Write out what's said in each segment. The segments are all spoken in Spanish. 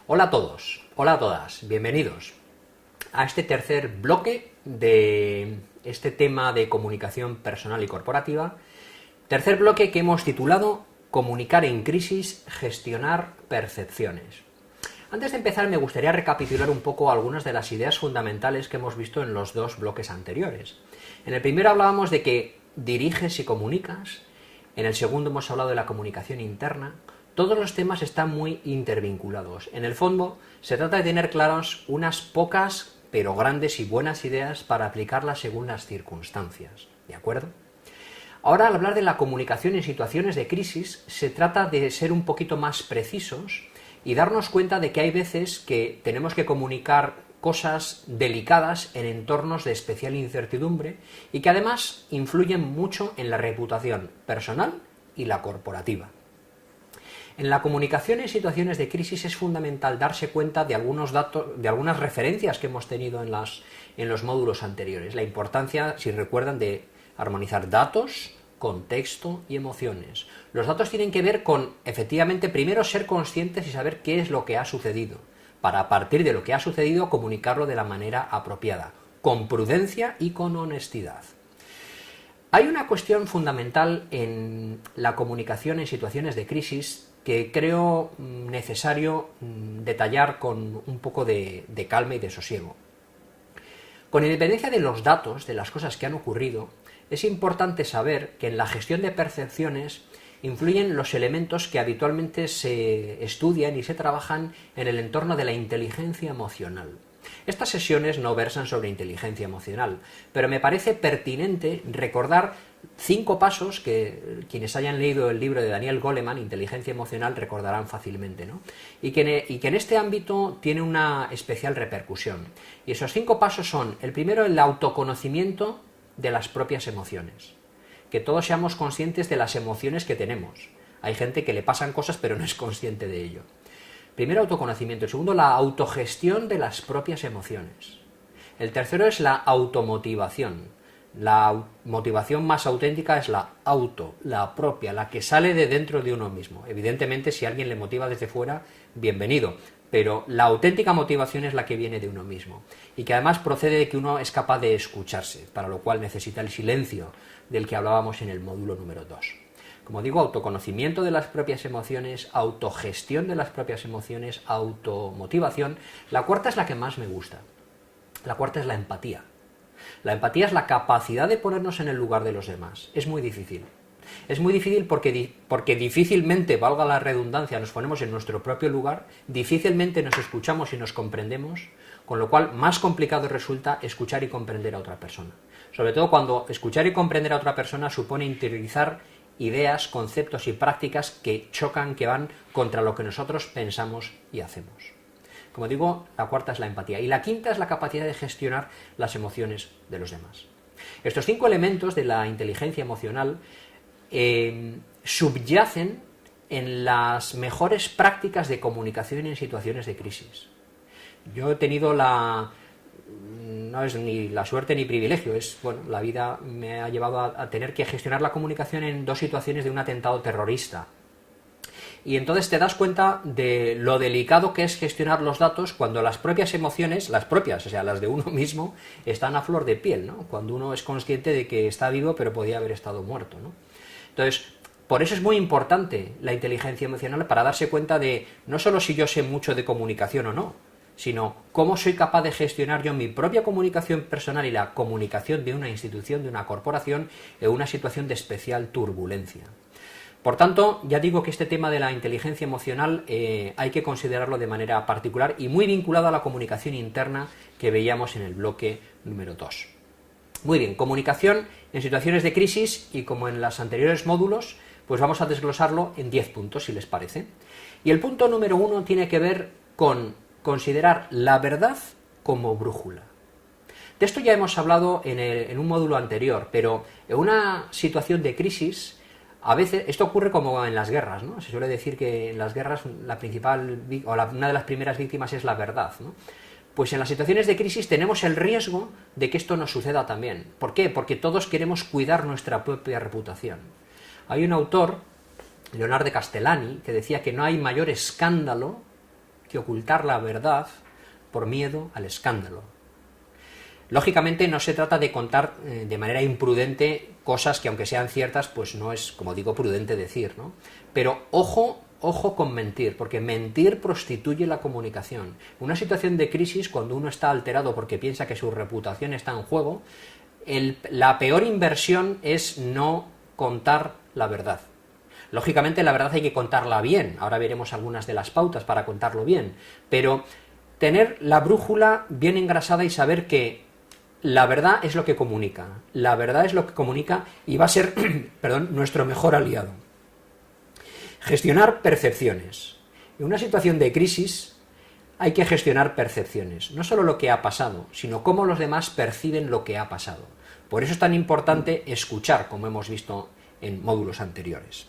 Hola a todos, hola a todas, bienvenidos a este tercer bloque de este tema de comunicación personal y corporativa. Tercer bloque que hemos titulado Comunicar en crisis, gestionar percepciones. Antes de empezar me gustaría recapitular un poco algunas de las ideas fundamentales que hemos visto en los dos bloques anteriores. En el primero hablábamos de que diriges y comunicas, en el segundo hemos hablado de la comunicación interna. Todos los temas están muy intervinculados. En el fondo, se trata de tener claras unas pocas, pero grandes y buenas ideas para aplicarlas según las circunstancias. ¿De acuerdo? Ahora, al hablar de la comunicación en situaciones de crisis, se trata de ser un poquito más precisos y darnos cuenta de que hay veces que tenemos que comunicar cosas delicadas en entornos de especial incertidumbre y que además influyen mucho en la reputación personal y la corporativa. En la comunicación en situaciones de crisis es fundamental darse cuenta de algunos datos, de algunas referencias que hemos tenido en los módulos anteriores. La importancia, si recuerdan, de armonizar datos, contexto y emociones. Los datos tienen que ver con, efectivamente, primero ser conscientes y saber qué es lo que ha sucedido, para a partir de lo que ha sucedido comunicarlo de la manera apropiada, con prudencia y con honestidad. Hay una cuestión fundamental en la comunicación en situaciones de crisis que creo necesario detallar con un poco de calma y de sosiego. Con independencia de los datos, de las cosas que han ocurrido, es importante saber que en la gestión de percepciones influyen los elementos que habitualmente se estudian y se trabajan en el entorno de la inteligencia emocional. Estas sesiones no versan sobre inteligencia emocional, pero me parece pertinente recordar 5 pasos que quienes hayan leído el libro de Daniel Goleman, Inteligencia Emocional, recordarán fácilmente, ¿no? Y que en este ámbito tiene una especial repercusión. Y esos 5 pasos son: el primero, el autoconocimiento de las propias emociones. Que todos seamos conscientes de las emociones que tenemos. Hay gente que le pasan cosas pero no es consciente de ello. Primero, autoconocimiento. El segundo, la autogestión de las propias emociones. El tercero es la automotivación. La motivación más auténtica es la propia, la que sale de dentro de uno mismo. Evidentemente, si alguien le motiva desde fuera, bienvenido, pero la auténtica motivación es la que viene de uno mismo y que además procede de que uno es capaz de escucharse, para lo cual necesita el silencio del que hablábamos en el módulo número 2. Como digo, autoconocimiento de las propias emociones, autogestión de las propias emociones, automotivación. La cuarta es la que más me gusta. La cuarta es la empatía. La empatía es la capacidad de ponernos en el lugar de los demás. Es muy difícil. Es muy difícil porque difícilmente, valga la redundancia, nos ponemos en nuestro propio lugar, difícilmente nos escuchamos y nos comprendemos, con lo cual más complicado resulta escuchar y comprender a otra persona. Sobre todo cuando escuchar y comprender a otra persona supone interiorizar ideas, conceptos y prácticas que chocan, que van contra lo que nosotros pensamos y hacemos. Como digo, la cuarta es la empatía. Y la quinta es la capacidad de gestionar las emociones de los demás. Estos 5 elementos de la inteligencia emocional subyacen en las mejores prácticas de comunicación en situaciones de crisis. Yo he tenido no es ni la suerte ni privilegio, la vida me ha llevado a tener que gestionar la comunicación en 2 situaciones de un atentado terrorista. Y entonces te das cuenta de lo delicado que es gestionar los datos cuando las propias emociones, las propias, o sea, las de uno mismo, están a flor de piel, ¿no? Cuando uno es consciente de que está vivo pero podía haber estado muerto, ¿no? Entonces, por eso es muy importante la inteligencia emocional, para darse cuenta de no solo si yo sé mucho de comunicación o no, sino cómo soy capaz de gestionar yo mi propia comunicación personal y la comunicación de una institución, de una corporación, en una situación de especial turbulencia. Por tanto, ya digo que este tema de la inteligencia emocional hay que considerarlo de manera particular y muy vinculado a la comunicación interna que veíamos en el bloque número 2. Muy bien, comunicación en situaciones de crisis, y como en los anteriores módulos, pues vamos a desglosarlo en 10 puntos, si les parece. Y el punto número 1 tiene que ver con considerar la verdad como brújula. De esto ya hemos hablado en un módulo anterior, pero en una situación de crisis, a veces, esto ocurre como en las guerras, ¿no? Se suele decir que en las guerras una de las primeras víctimas es la verdad, ¿no? Pues en las situaciones de crisis tenemos el riesgo de que esto nos suceda también. ¿Por qué? Porque todos queremos cuidar nuestra propia reputación. Hay un autor, Leonardo Castellani, que decía que no hay mayor escándalo que ocultar la verdad por miedo al escándalo. Lógicamente no se trata de contar de manera imprudente cosas que, aunque sean ciertas, pues no es, como digo, prudente decir, ¿no? Pero ojo con mentir, porque mentir prostituye la comunicación. En una situación de crisis, cuando uno está alterado porque piensa que su reputación está en juego, la peor inversión es no contar la verdad. Lógicamente la verdad hay que contarla bien, ahora veremos algunas de las pautas para contarlo bien, pero tener la brújula bien engrasada y saber que la verdad es lo que comunica, la verdad es lo que comunica y va a ser nuestro mejor aliado. Gestionar percepciones. En una situación de crisis hay que gestionar percepciones, no solo lo que ha pasado, sino cómo los demás perciben lo que ha pasado. Por eso es tan importante escuchar, como hemos visto en módulos anteriores.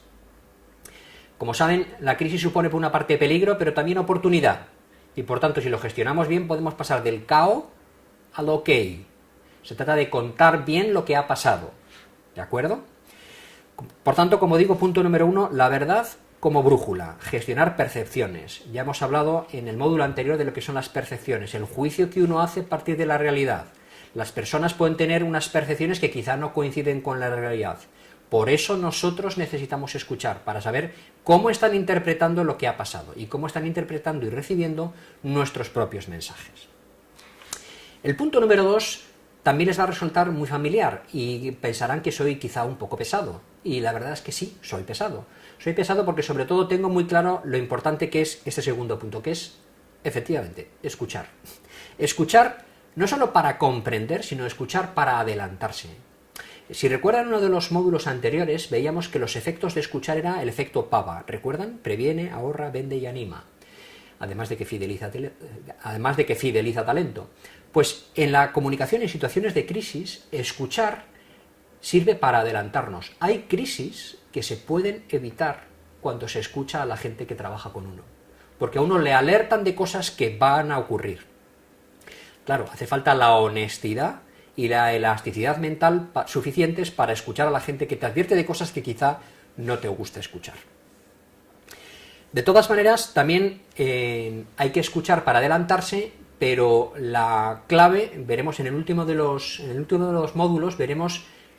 Como saben, la crisis supone por una parte peligro, pero también oportunidad. Y por tanto, si lo gestionamos bien, podemos pasar del caos al ok. Se trata de contar bien lo que ha pasado. ¿De acuerdo? Por tanto, como digo, punto número 1, la verdad como brújula, gestionar percepciones. Ya hemos hablado en el módulo anterior de lo que son las percepciones, el juicio que uno hace a partir de la realidad. Las personas pueden tener unas percepciones que quizá no coinciden con la realidad. Por eso nosotros necesitamos escuchar, para saber cómo están interpretando lo que ha pasado y cómo están interpretando y recibiendo nuestros propios mensajes. El punto número 2 también les va a resultar muy familiar y pensarán que soy quizá un poco pesado. Y la verdad es que sí, soy pesado. Soy pesado porque sobre todo tengo muy claro lo importante que es este segundo punto, que es, efectivamente, escuchar. Escuchar no solo para comprender, sino escuchar para adelantarse. Si recuerdan uno de los módulos anteriores, veíamos que los efectos de escuchar era el efecto PAVA. ¿Recuerdan? Previene, ahorra, vende y anima. Además de que fideliza talento. Pues en la comunicación en situaciones de crisis, escuchar sirve para adelantarnos. Hay crisis que se pueden evitar cuando se escucha a la gente que trabaja con uno, porque a uno le alertan de cosas que van a ocurrir. Claro, hace falta la honestidad y la elasticidad mental suficientes para escuchar a la gente que te advierte de cosas que quizá no te gusta escuchar. De todas maneras, también hay que escuchar para adelantarse, pero la clave, veremos en el último de los módulos,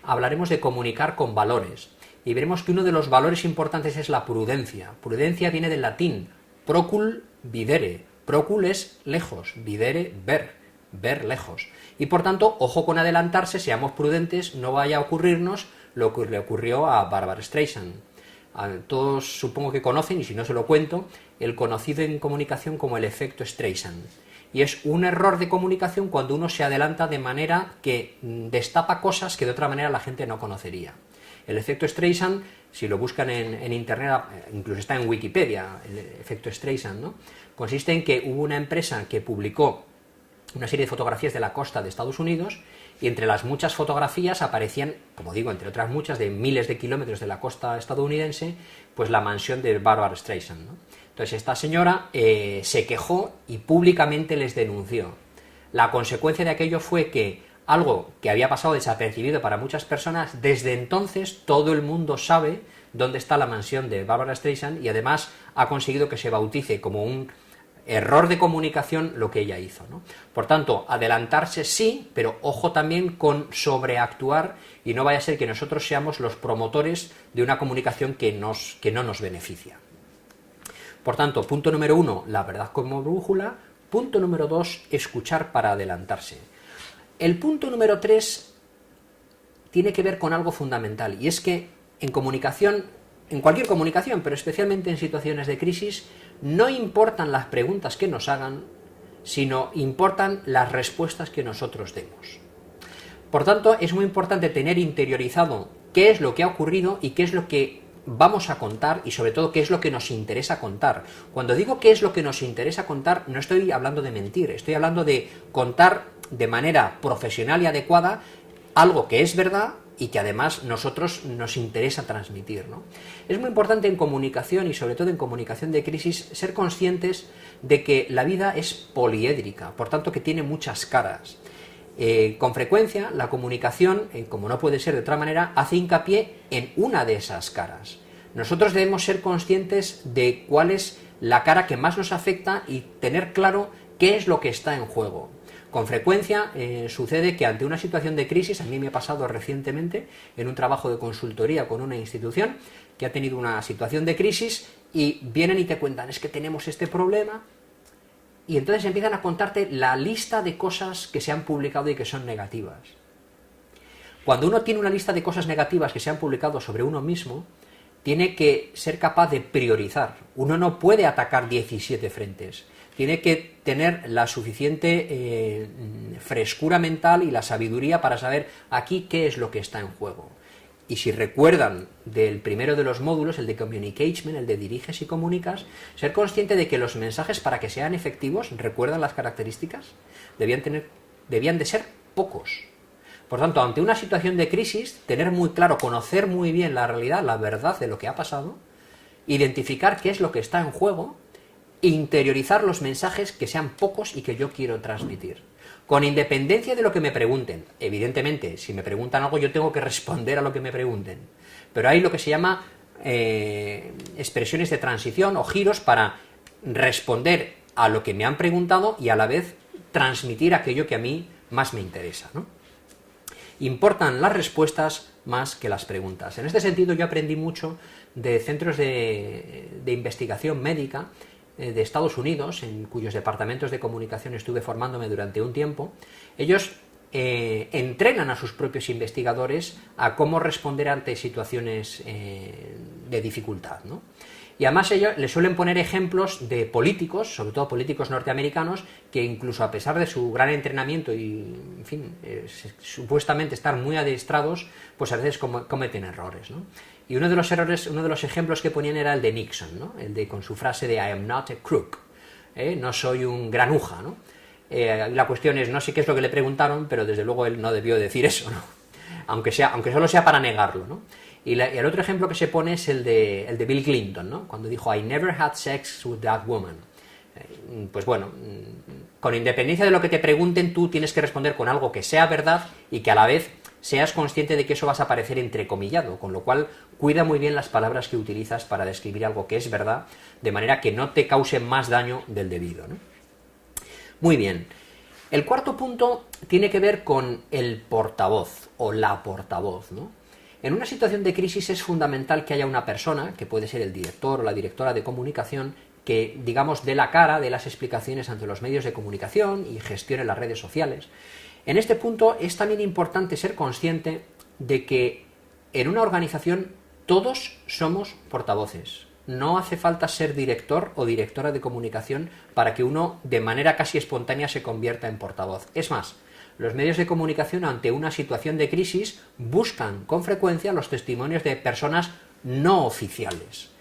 hablaremos de comunicar con valores. Y veremos que uno de los valores importantes es la prudencia. Prudencia viene del latín procul videre. Procul es lejos, videre ver lejos. Y por tanto, ojo con adelantarse, seamos prudentes, no vaya a ocurrirnos lo que le ocurrió a Barbra Streisand. Todos supongo que conocen, y si no se lo cuento, el conocido en comunicación como el efecto Streisand. Y es un error de comunicación cuando uno se adelanta de manera que destapa cosas que de otra manera la gente no conocería. El efecto Streisand, si lo buscan en internet, incluso está en Wikipedia, el efecto Streisand, ¿no? Consiste en que hubo una empresa que publicó una serie de fotografías de la costa de Estados Unidos y entre las muchas fotografías aparecían, como digo, entre otras muchas, de miles de kilómetros de la costa estadounidense, pues la mansión de Barbra Streisand, ¿no? Entonces esta señora se quejó y públicamente les denunció. La consecuencia de aquello fue que algo que había pasado desapercibido para muchas personas, desde entonces todo el mundo sabe dónde está la mansión de Barbra Streisand y además ha conseguido que se bautice como un error de comunicación lo que ella hizo, ¿no? Por tanto, adelantarse sí, pero ojo también con sobreactuar y no vaya a ser que nosotros seamos los promotores de una comunicación que no nos beneficia. Por tanto, punto número 1, la verdad como brújula. Punto número 2, escuchar para adelantarse. El punto número 3 tiene que ver con algo fundamental, y es que en comunicación, en cualquier comunicación, pero especialmente en situaciones de crisis, no importan las preguntas que nos hagan, sino importan las respuestas que nosotros demos. Por tanto, es muy importante tener interiorizado qué es lo que ha ocurrido y qué es lo que vamos a contar y sobre todo qué es lo que nos interesa contar. Cuando digo qué es lo que nos interesa contar, no estoy hablando de mentir, estoy hablando de contar de manera profesional y adecuada algo que es verdad y que además nos interesa transmitir, ¿no? Es muy importante en comunicación y sobre todo en comunicación de crisis ser conscientes de que la vida es poliédrica, por tanto que tiene muchas caras. Con frecuencia la comunicación, como no puede ser de otra manera, hace hincapié en una de esas caras. Nosotros debemos ser conscientes de cuál es la cara que más nos afecta y tener claro qué es lo que está en juego. Con frecuencia sucede que ante una situación de crisis, a mí me ha pasado recientemente en un trabajo de consultoría con una institución que ha tenido una situación de crisis y vienen y te cuentan, es que tenemos este problema, y entonces empiezan a contarte la lista de cosas que se han publicado y que son negativas. Cuando uno tiene una lista de cosas negativas que se han publicado sobre uno mismo, tiene que ser capaz de priorizar. Uno no puede atacar 17 frentes. Tiene que tener la suficiente frescura mental y la sabiduría para saber aquí qué es lo que está en juego. Y si recuerdan del primero de los módulos, el de Communication, el de diriges y comunicas, ser consciente de que los mensajes, para que sean efectivos, ¿recuerdan las características? Debían de ser pocos. Por tanto, ante una situación de crisis, tener muy claro, conocer muy bien la realidad, la verdad de lo que ha pasado, identificar qué es lo que está en juego, interiorizar los mensajes que sean pocos y que yo quiero transmitir. Con independencia de lo que me pregunten. Evidentemente, si me preguntan algo, yo tengo que responder a lo que me pregunten. Pero hay lo que se llama expresiones de transición o giros para responder a lo que me han preguntado y a la vez transmitir aquello que a mí más me interesa, ¿no? Importan las respuestas más que las preguntas. En este sentido, yo aprendí mucho de centros de investigación médica de Estados Unidos, en cuyos departamentos de comunicación estuve formándome durante un tiempo. Ellos entrenan a sus propios investigadores a cómo responder ante situaciones de dificultad, ¿no? Y además ellos les suelen poner ejemplos de políticos, sobre todo políticos norteamericanos, que incluso a pesar de su gran entrenamiento y, en fin, supuestamente estar muy adiestrados, pues a veces cometen errores, ¿no? Y uno de los ejemplos que ponían era el de Nixon, ¿no? El de con su frase de I am not a crook, no soy un granuja, ¿no? La cuestión es, no sé qué es lo que le preguntaron, pero desde luego él no debió decir eso, ¿no? Aunque solo sea para negarlo, ¿no? Y el otro ejemplo que se pone es el de Bill Clinton, ¿no? Cuando dijo I never had sex with that woman. Pues bueno, con independencia de lo que te pregunten, tú tienes que responder con algo que sea verdad y que a la vez seas consciente de que eso vas a parecer entrecomillado, con lo cual cuida muy bien las palabras que utilizas para describir algo que es verdad, de manera que no te cause más daño del debido, ¿no? Muy bien. El cuarto punto tiene que ver con el portavoz o la portavoz, ¿no? En una situación de crisis es fundamental que haya una persona, que puede ser el director o la directora de comunicación, que, digamos, dé la cara, dé las explicaciones ante los medios de comunicación y gestione las redes sociales. En este punto es también importante ser consciente de que en una organización todos somos portavoces. No hace falta ser director o directora de comunicación para que uno, de manera casi espontánea, se convierta en portavoz. Es más, los medios de comunicación ante una situación de crisis buscan con frecuencia los testimonios de personas no oficiales.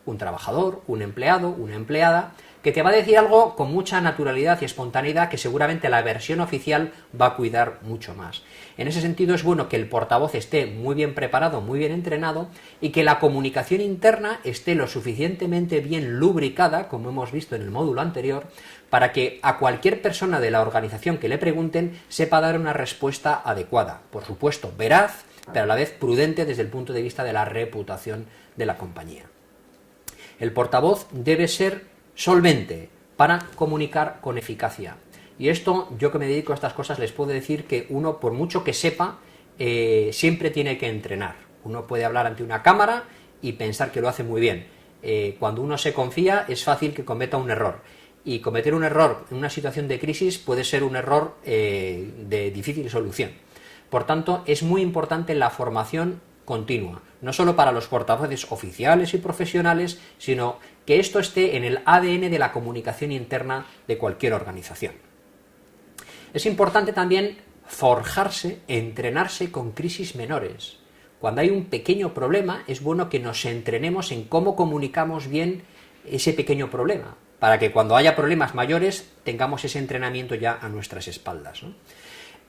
Un trabajador, un empleado, una empleada, que te va a decir algo con mucha naturalidad y espontaneidad que seguramente la versión oficial va a cuidar mucho más. En ese sentido es bueno que el portavoz esté muy bien preparado, muy bien entrenado y que la comunicación interna esté lo suficientemente bien lubricada, como hemos visto en el módulo anterior, para que a cualquier persona de la organización que le pregunten sepa dar una respuesta adecuada. Por supuesto, veraz, pero a la vez prudente desde el punto de vista de la reputación de la compañía. El portavoz debe ser solvente para comunicar con eficacia. Y esto, yo que me dedico a estas cosas, les puedo decir que uno, por mucho que sepa, siempre tiene que entrenar. Uno puede hablar ante una cámara y pensar que lo hace muy bien. Cuando uno se confía, es fácil que cometa un error. Y cometer un error en una situación de crisis puede ser un error de difícil solución. Por tanto, es muy importante la formación continua, no solo para los portavoces oficiales y profesionales, sino que esto esté en el ADN de la comunicación interna de cualquier organización. Es importante también forjarse, entrenarse con crisis menores. Cuando hay un pequeño problema, es bueno que nos entrenemos en cómo comunicamos bien ese pequeño problema, para que cuando haya problemas mayores tengamos ese entrenamiento ya a nuestras espaldas, ¿no?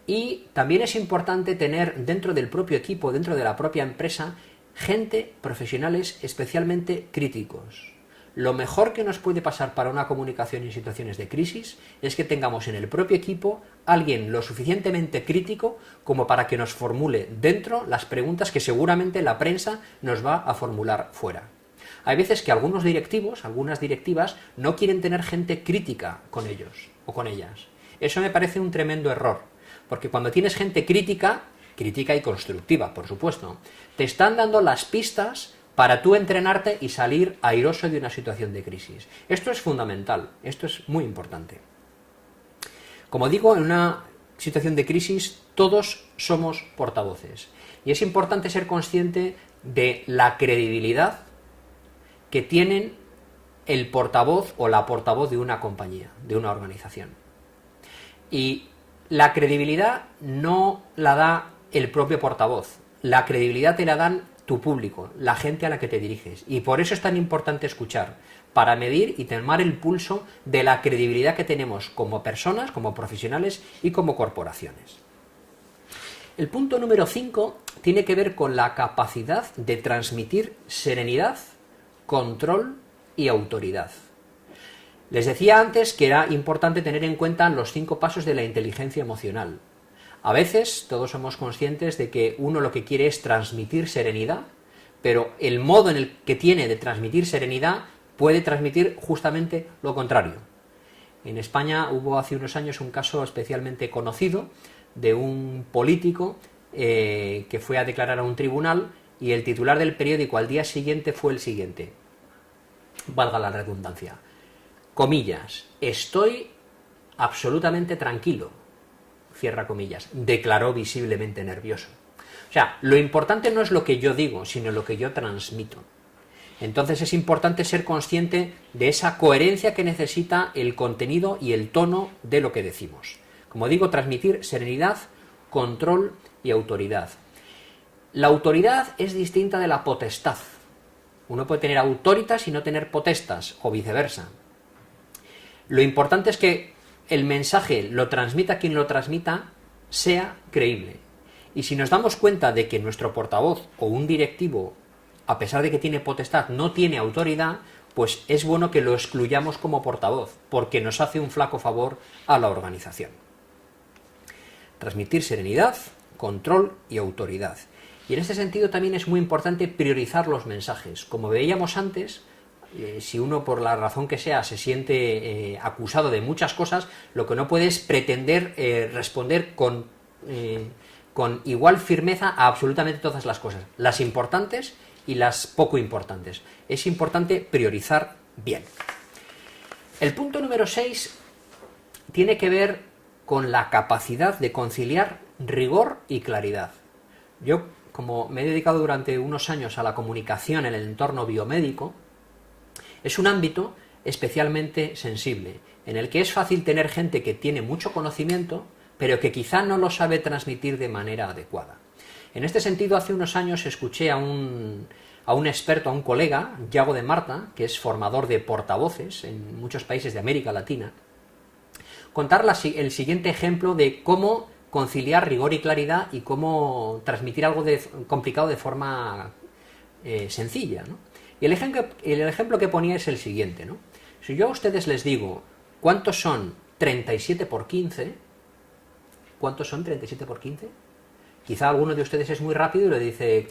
Y también es importante tener dentro del propio equipo, dentro de la propia empresa, gente, profesionales especialmente críticos. Lo mejor que nos puede pasar para una comunicación en situaciones de crisis es que tengamos en el propio equipo alguien lo suficientemente crítico como para que nos formule dentro las preguntas que seguramente la prensa nos va a formular fuera. Hay veces que algunos directivos, algunas directivas, no quieren tener gente crítica con ellos o con ellas. Eso me parece un tremendo error, porque cuando tienes gente crítica y constructiva, por supuesto, te están dando las pistas para tú entrenarte y salir airoso de una situación de crisis. Esto es fundamental, esto es muy importante. Como digo, en una situación de crisis todos somos portavoces y es importante ser consciente de la credibilidad que tienen el portavoz o la portavoz de una compañía, de una organización. Y la credibilidad no la da el propio portavoz, la credibilidad te la dan tu público, la gente a la que te diriges. Y por eso es tan importante escuchar, para medir y tomar el pulso de la credibilidad que tenemos como personas, como profesionales y como corporaciones. El punto número 5 tiene que ver con la capacidad de transmitir serenidad, control y autoridad. Les decía antes que era importante tener en cuenta los 5 pasos de la inteligencia emocional. A veces todos somos conscientes de que uno lo que quiere es transmitir serenidad, pero el modo en el que tiene de transmitir serenidad puede transmitir justamente lo contrario. En España hubo hace unos años un caso especialmente conocido de un político que fue a declarar a un tribunal y el titular del periódico al día siguiente fue el siguiente, valga la redundancia, comillas, estoy absolutamente tranquilo, cierra comillas, declaró visiblemente nervioso. O sea, lo importante no es lo que yo digo, sino lo que yo transmito. Entonces es importante ser consciente de esa coherencia que necesita el contenido y el tono de lo que decimos. Como digo, transmitir serenidad, control y autoridad. La autoridad es distinta de la potestad. Uno puede tener autoritas y no tener potestas, o viceversa. Lo importante es que el mensaje lo transmita quien lo transmita, sea creíble. Y si nos damos cuenta de que nuestro portavoz o un directivo, a pesar de que tiene potestad, no tiene autoridad, pues es bueno que lo excluyamos como portavoz, porque nos hace un flaco favor a la organización. Transmitir serenidad, control y autoridad. Y en este sentido también es muy importante priorizar los mensajes. Como veíamos antes, si uno por la razón que sea se siente acusado de muchas cosas, lo que no puede es pretender responder con igual firmeza a absolutamente todas las cosas, las importantes y las poco importantes. Es importante priorizar bien. El punto número 6 tiene que ver con la capacidad de conciliar rigor y claridad. Yo, como me he dedicado durante unos años a la comunicación en el entorno biomédico, es un ámbito especialmente sensible, en el que es fácil tener gente que tiene mucho conocimiento, pero que quizá no lo sabe transmitir de manera adecuada. En este sentido, hace unos años escuché a un experto, a un colega, Yago de Marta, que es formador de portavoces en muchos países de América Latina, contar el siguiente ejemplo de cómo conciliar rigor y claridad y cómo transmitir algo complicado de forma sencilla, ¿no? Y el ejemplo que ponía es el siguiente, ¿no? Si yo a ustedes les digo, ¿cuántos son 37 por 15? ¿Cuántos son 37 por 15? Quizá alguno de ustedes es muy rápido y lo dice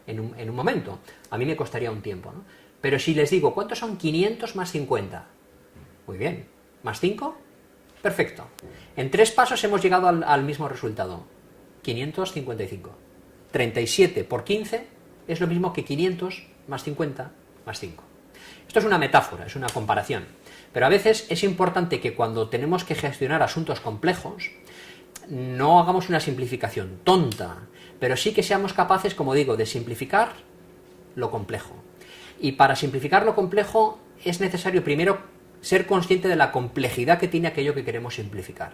en un momento. A mí me costaría un tiempo, ¿no? Pero si les digo, ¿cuántos son 500 más 50? Muy bien. ¿Más 5? Perfecto. En 3 pasos hemos llegado al mismo resultado. 555. 37 por 15 es lo mismo que 500 más 50 más 5. Esto es una metáfora, es una comparación. Pero a veces es importante que cuando tenemos que gestionar asuntos complejos, no hagamos una simplificación tonta, pero sí que seamos capaces, como digo, de simplificar lo complejo. Y para simplificar lo complejo es necesario primero ser consciente de la complejidad que tiene aquello que queremos simplificar.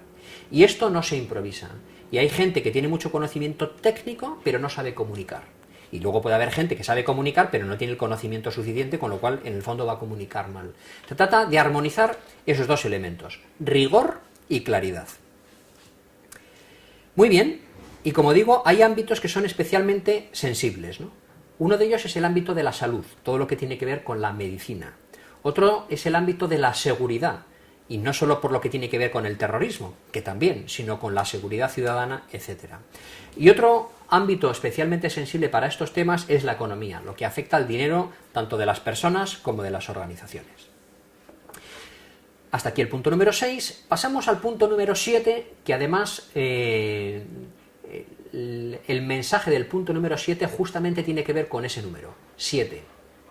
Y esto no se improvisa. Y hay gente que tiene mucho conocimiento técnico, pero no sabe comunicar. Y luego puede haber gente que sabe comunicar, pero no tiene el conocimiento suficiente, con lo cual en el fondo va a comunicar mal. Se trata de armonizar esos dos elementos, rigor y claridad. Muy bien, y como digo, hay ámbitos que son especialmente sensibles, ¿no? Uno de ellos es el ámbito de la salud, todo lo que tiene que ver con la medicina. Otro es el ámbito de la seguridad, y no solo por lo que tiene que ver con el terrorismo, que también, sino con la seguridad ciudadana, etc. Y otro ámbito especialmente sensible para estos temas es la economía, lo que afecta al dinero tanto de las personas como de las organizaciones. Hasta aquí el punto número 6. Pasamos al punto número 7, que además el mensaje del punto número 7 justamente tiene que ver con ese número, 7,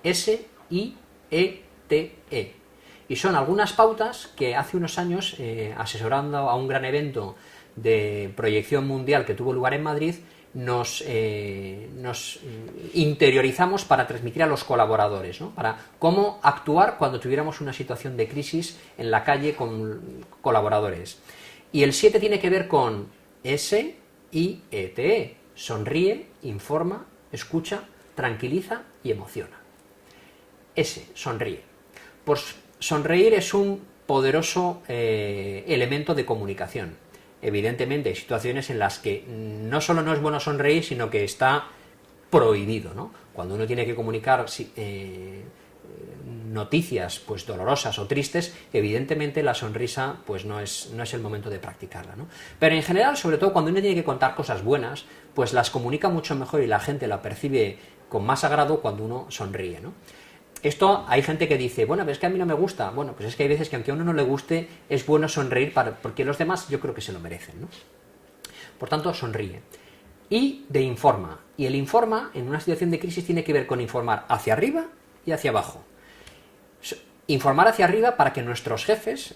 S-I-E-T-E. Y son algunas pautas que hace unos años, asesorando a un gran evento de proyección mundial que tuvo lugar en Madrid, nos interiorizamos para transmitir a los colaboradores, ¿no? Para cómo actuar cuando tuviéramos una situación de crisis en la calle con colaboradores. Y el 7 tiene que ver con S-I-E-T-E. Sonríe, informa, escucha, tranquiliza y emociona. S, sonríe. Pues sonreír es un poderoso elemento de comunicación. Evidentemente hay situaciones en las que no solo no es bueno sonreír, sino que está prohibido, ¿no? Cuando uno tiene que comunicar noticias pues dolorosas o tristes, evidentemente la sonrisa pues no es el momento de practicarla, ¿no? Pero en general, sobre todo cuando uno tiene que contar cosas buenas, pues las comunica mucho mejor y la gente la percibe con más agrado cuando uno sonríe, ¿no? Esto hay gente que dice, bueno, pero es que a mí no me gusta. Bueno, pues es que hay veces que aunque a uno no le guste, es bueno sonreír porque los demás yo creo que se lo merecen, ¿no? Por tanto, sonríe. Y de informa. Y el informa, en una situación de crisis, tiene que ver con informar hacia arriba y hacia abajo. Informar hacia arriba para que nuestros jefes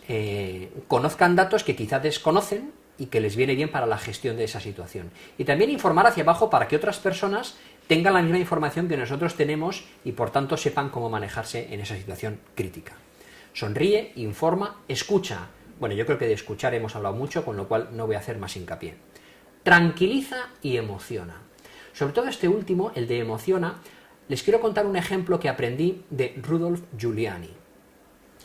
conozcan datos que quizá desconocen y que les viene bien para la gestión de esa situación. Y también informar hacia abajo para que otras personas tengan la misma información que nosotros tenemos y por tanto sepan cómo manejarse en esa situación crítica. Sonríe, informa, escucha. Bueno, yo creo que de escuchar hemos hablado mucho, con lo cual no voy a hacer más hincapié. Tranquiliza y emociona. Sobre todo este último, el de emociona, les quiero contar un ejemplo que aprendí de Rudolph Giuliani.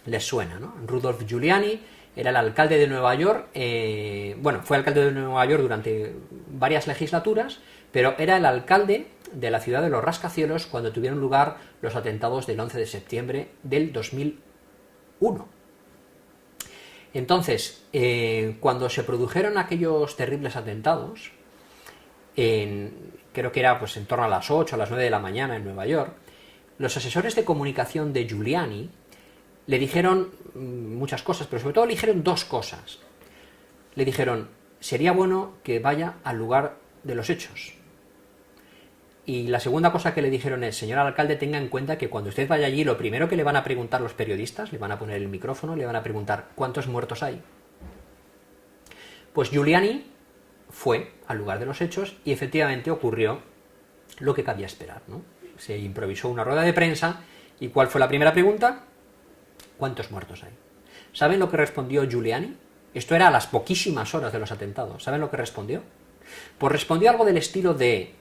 Les suena, ¿no? Rudolph Giuliani era el alcalde de Nueva York, fue alcalde de Nueva York durante varias legislaturas, pero era el alcalde de la ciudad de los rascacielos cuando tuvieron lugar los atentados del 11 de septiembre del 2001. Entonces, cuando se produjeron aquellos terribles atentados, creo que era pues en torno a las 8 a las 9 de la mañana en Nueva York, los asesores de comunicación de Giuliani le dijeron muchas cosas, pero sobre todo le dijeron dos cosas. Le dijeron, sería bueno que vaya al lugar de los hechos. Y la segunda cosa que le dijeron es, señor alcalde, tenga en cuenta que cuando usted vaya allí, lo primero que le van a preguntar los periodistas, le van a poner el micrófono, le van a preguntar, ¿cuántos muertos hay? Pues Giuliani fue al lugar de los hechos y efectivamente ocurrió lo que cabía esperar, ¿no? Se improvisó una rueda de prensa y ¿cuál fue la primera pregunta? ¿Cuántos muertos hay? ¿Saben lo que respondió Giuliani? Esto era a las poquísimas horas de los atentados. ¿Saben lo que respondió? Pues respondió algo del estilo de: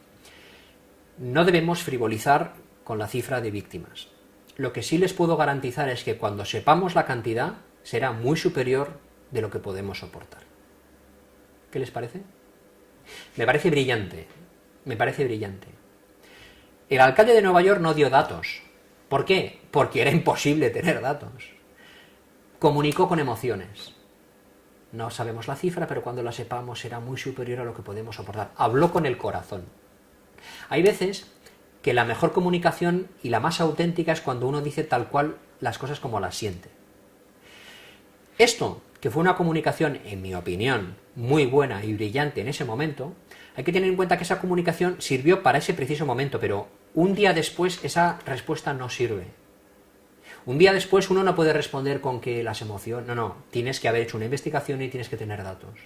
no debemos frivolizar con la cifra de víctimas. Lo que sí les puedo garantizar es que cuando sepamos la cantidad será muy superior de lo que podemos soportar. ¿Qué les parece? Me parece brillante. Me parece brillante. El alcalde de Nueva York no dio datos. ¿Por qué? Porque era imposible tener datos. Comunicó con emociones. No sabemos la cifra, pero cuando la sepamos será muy superior a lo que podemos soportar. Habló con el corazón. Hay veces que la mejor comunicación y la más auténtica es cuando uno dice tal cual las cosas como las siente. Esto, que fue una comunicación, en mi opinión, muy buena y brillante en ese momento, hay que tener en cuenta que esa comunicación sirvió para ese preciso momento, pero un día después esa respuesta no sirve. Un día después uno no puede responder con que las emociones... No, tienes que haber hecho una investigación y tienes que tener datos.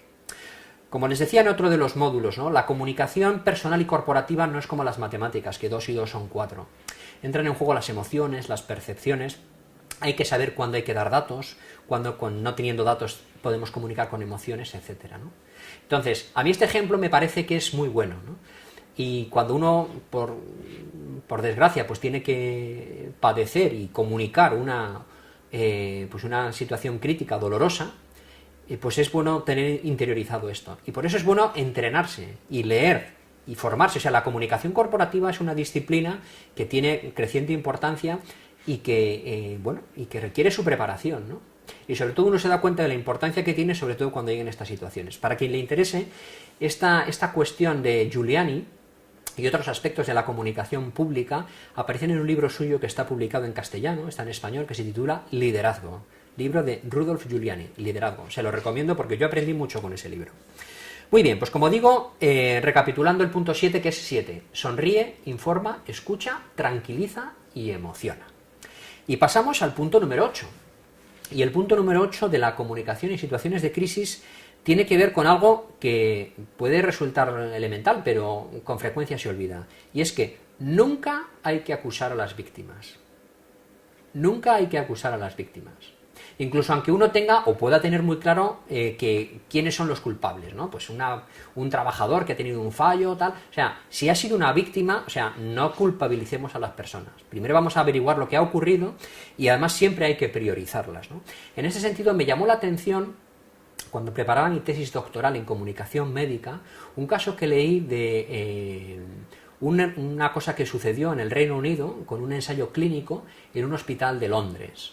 Como les decía en otro de los módulos, ¿no? La comunicación personal y corporativa no es como las matemáticas, que 2 y 2 son 4. Entran en juego las emociones, las percepciones. Hay que saber cuándo hay que dar datos, cuándo no teniendo datos podemos comunicar con emociones, etcétera, ¿no? Entonces, a mí este ejemplo me parece que es muy bueno, ¿no? Y cuando uno, por desgracia, pues tiene que padecer y comunicar una situación crítica, dolorosa, pues es bueno tener interiorizado esto. Y por eso es bueno entrenarse y leer y formarse. O sea, la comunicación corporativa es una disciplina que tiene creciente importancia y que requiere su preparación, ¿no? Y sobre todo uno se da cuenta de la importancia que tiene, sobre todo cuando lleguen estas situaciones. Para quien le interese, esta cuestión de Giuliani y otros aspectos de la comunicación pública aparecen en un libro suyo que está publicado en castellano, está en español, que se titula Liderazgo, libro de Rudolf Giuliani, Liderazgo. Se lo recomiendo porque yo aprendí mucho con ese libro. Muy bien, pues como digo, recapitulando el punto 7, que es 7, sonríe, informa, escucha, tranquiliza y emociona. Y pasamos al punto número 8. Y el punto número 8 de la comunicación en situaciones de crisis tiene que ver con algo que puede resultar elemental, pero con frecuencia se olvida. Y es que nunca hay que acusar a las víctimas. Nunca hay que acusar a las víctimas. Incluso aunque uno tenga o pueda tener muy claro quiénes son los culpables, ¿no? Pues un trabajador que ha tenido un fallo, tal. O sea, si ha sido una víctima, o sea, no culpabilicemos a las personas. Primero vamos a averiguar lo que ha ocurrido y además siempre hay que priorizarlas, ¿no? En ese sentido me llamó la atención, cuando preparaba mi tesis doctoral en comunicación médica, un caso que leí de una cosa que sucedió en el Reino Unido con un ensayo clínico en un hospital de Londres.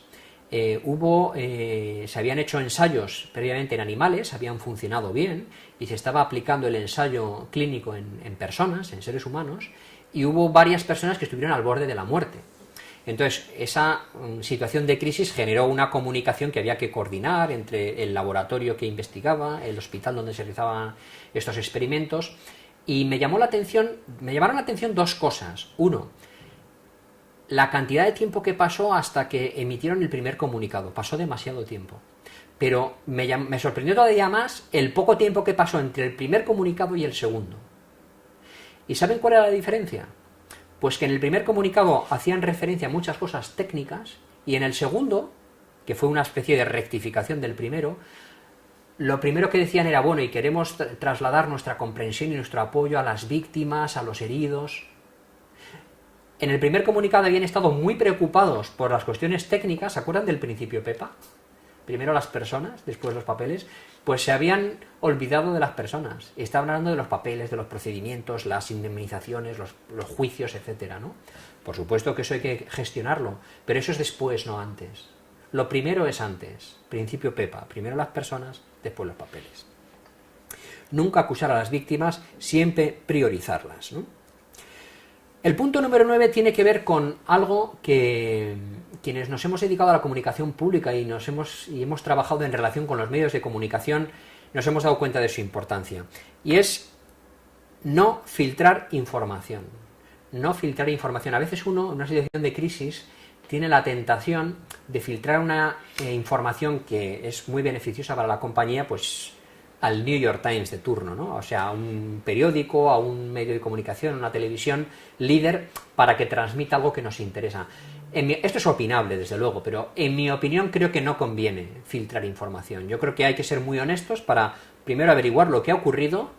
Se habían hecho ensayos previamente en animales, habían funcionado bien, y se estaba aplicando el ensayo clínico en personas, en seres humanos, y hubo varias personas que estuvieron al borde de la muerte. Entonces, esa situación de crisis generó una comunicación que había que coordinar entre el laboratorio que investigaba, el hospital donde se realizaban estos experimentos, y me llamaron la atención dos cosas. Uno, la cantidad de tiempo que pasó hasta que emitieron el primer comunicado. Pasó demasiado tiempo. Pero me sorprendió todavía más el poco tiempo que pasó entre el primer comunicado y el segundo. ¿Y saben cuál era la diferencia? Pues que en el primer comunicado hacían referencia a muchas cosas técnicas y en el segundo, que fue una especie de rectificación del primero, lo primero que decían era, bueno, y queremos trasladar nuestra comprensión y nuestro apoyo a las víctimas, a los heridos. En el primer comunicado habían estado muy preocupados por las cuestiones técnicas. ¿Se acuerdan del principio Pepa? Primero las personas, después los papeles. Pues se habían olvidado de las personas. Estaban hablando de los papeles, de los procedimientos, las indemnizaciones, los juicios, etcétera, ¿no? Por supuesto que eso hay que gestionarlo, pero eso es después, no antes. Lo primero es antes. Principio Pepa. Primero las personas, después los papeles. Nunca acusar a las víctimas, siempre priorizarlas, ¿no? El punto número 9 tiene que ver con algo que quienes nos hemos dedicado a la comunicación pública y hemos trabajado en relación con los medios de comunicación nos hemos dado cuenta de su importancia. Y es no filtrar información. No filtrar información. A veces uno, en una situación de crisis, tiene la tentación de filtrar una información que es muy beneficiosa para la compañía, pues al New York Times de turno, ¿no? O sea, a un periódico, a un medio de comunicación, a una televisión líder, para que transmita algo que nos interesa. Esto es opinable, desde luego, pero en mi opinión creo que no conviene filtrar información. Yo creo que hay que ser muy honestos para primero averiguar lo que ha ocurrido,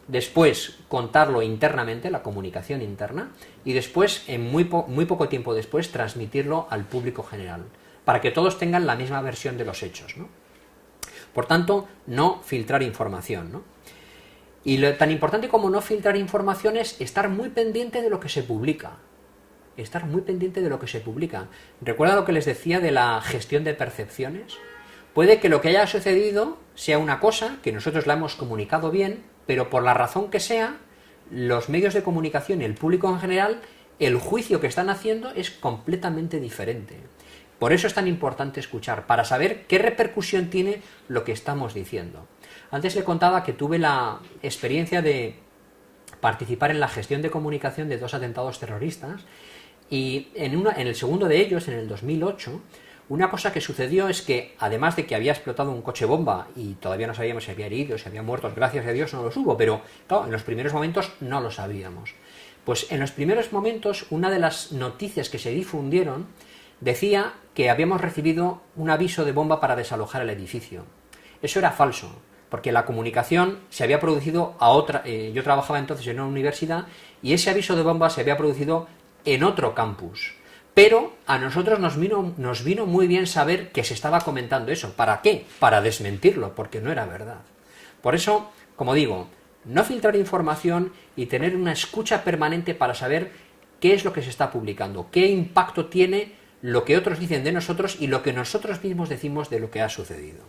después contarlo internamente, la comunicación interna, y después, en muy poco tiempo después, transmitirlo al público general, para que todos tengan la misma versión de los hechos, ¿no? Por tanto, no filtrar información, ¿no? Y tan importante como no filtrar información es estar muy pendiente de lo que se publica. Estar muy pendiente de lo que se publica. ¿Recuerda lo que les decía de la gestión de percepciones? Puede que lo que haya sucedido sea una cosa, que nosotros la hemos comunicado bien, pero por la razón que sea, los medios de comunicación y el público en general, el juicio que están haciendo es completamente diferente. Por eso es tan importante escuchar, para saber qué repercusión tiene lo que estamos diciendo. Antes le contaba que tuve la experiencia de participar en la gestión de comunicación de 2 atentados terroristas y en el segundo de ellos, en el 2008, una cosa que sucedió es que, además de que había explotado un coche bomba y todavía no sabíamos si había heridos, si había muertos, gracias a Dios no los hubo, pero claro, en los primeros momentos no lo sabíamos. Pues en los primeros momentos, una de las noticias que se difundieron decía que habíamos recibido un aviso de bomba para desalojar el edificio. Eso era falso, porque la comunicación se había producido a otra... yo trabajaba entonces en una universidad y ese aviso de bomba se había producido en otro campus. Pero a nosotros nos vino muy bien saber que se estaba comentando eso. ¿Para qué? Para desmentirlo, porque no era verdad. Por eso, como digo, no filtrar información y tener una escucha permanente para saber qué es lo que se está publicando, qué impacto tiene lo que otros dicen de nosotros y lo que nosotros mismos decimos de lo que ha sucedido.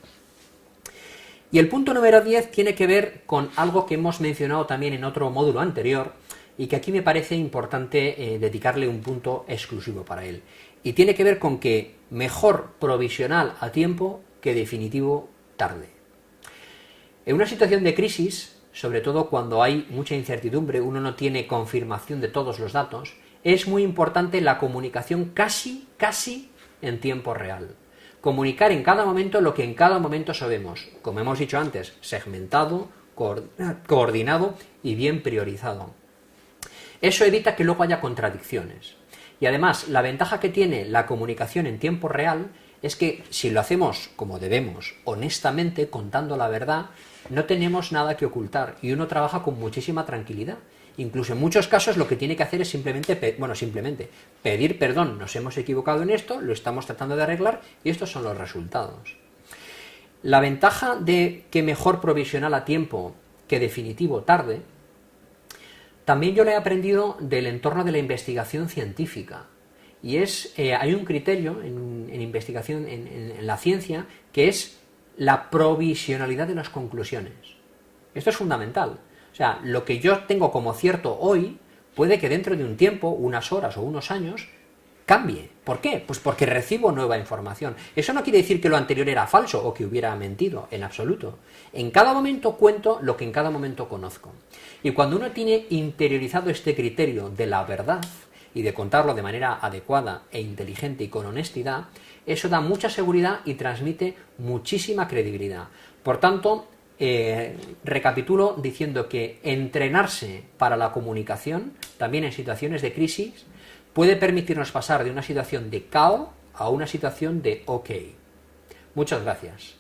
Y el punto número 10 tiene que ver con algo que hemos mencionado también en otro módulo anterior, y que aquí me parece importante dedicarle un punto exclusivo para él. Y tiene que ver con que mejor provisional a tiempo que definitivo tarde. En una situación de crisis, sobre todo cuando hay mucha incertidumbre, uno no tiene confirmación de todos los datos, es muy importante la comunicación casi en tiempo real. Comunicar en cada momento lo que en cada momento sabemos, como hemos dicho antes, segmentado, coordinado y bien priorizado. Eso evita que luego haya contradicciones. Y además, la ventaja que tiene la comunicación en tiempo real es que si lo hacemos como debemos, honestamente, contando la verdad, no tenemos nada que ocultar y uno trabaja con muchísima tranquilidad. Incluso en muchos casos lo que tiene que hacer es simplemente pedir perdón, nos hemos equivocado en esto, lo estamos tratando de arreglar y estos son los resultados. La ventaja de que mejor provisional a tiempo que definitivo tarde, también yo lo he aprendido del entorno de la investigación científica. Y hay un criterio en investigación, en la ciencia, que es la provisionalidad de las conclusiones. Esto es fundamental. O sea, lo que yo tengo como cierto hoy, puede que dentro de un tiempo, unas horas o unos años, cambie. ¿Por qué? Pues porque recibo nueva información. Eso no quiere decir que lo anterior era falso o que hubiera mentido, en absoluto. En cada momento cuento lo que en cada momento conozco. Y cuando uno tiene interiorizado este criterio de la verdad y de contarlo de manera adecuada e inteligente y con honestidad, eso da mucha seguridad y transmite muchísima credibilidad. Por tanto, recapitulo diciendo que entrenarse para la comunicación, también en situaciones de crisis, puede permitirnos pasar de una situación de caos a una situación de OK. Muchas gracias.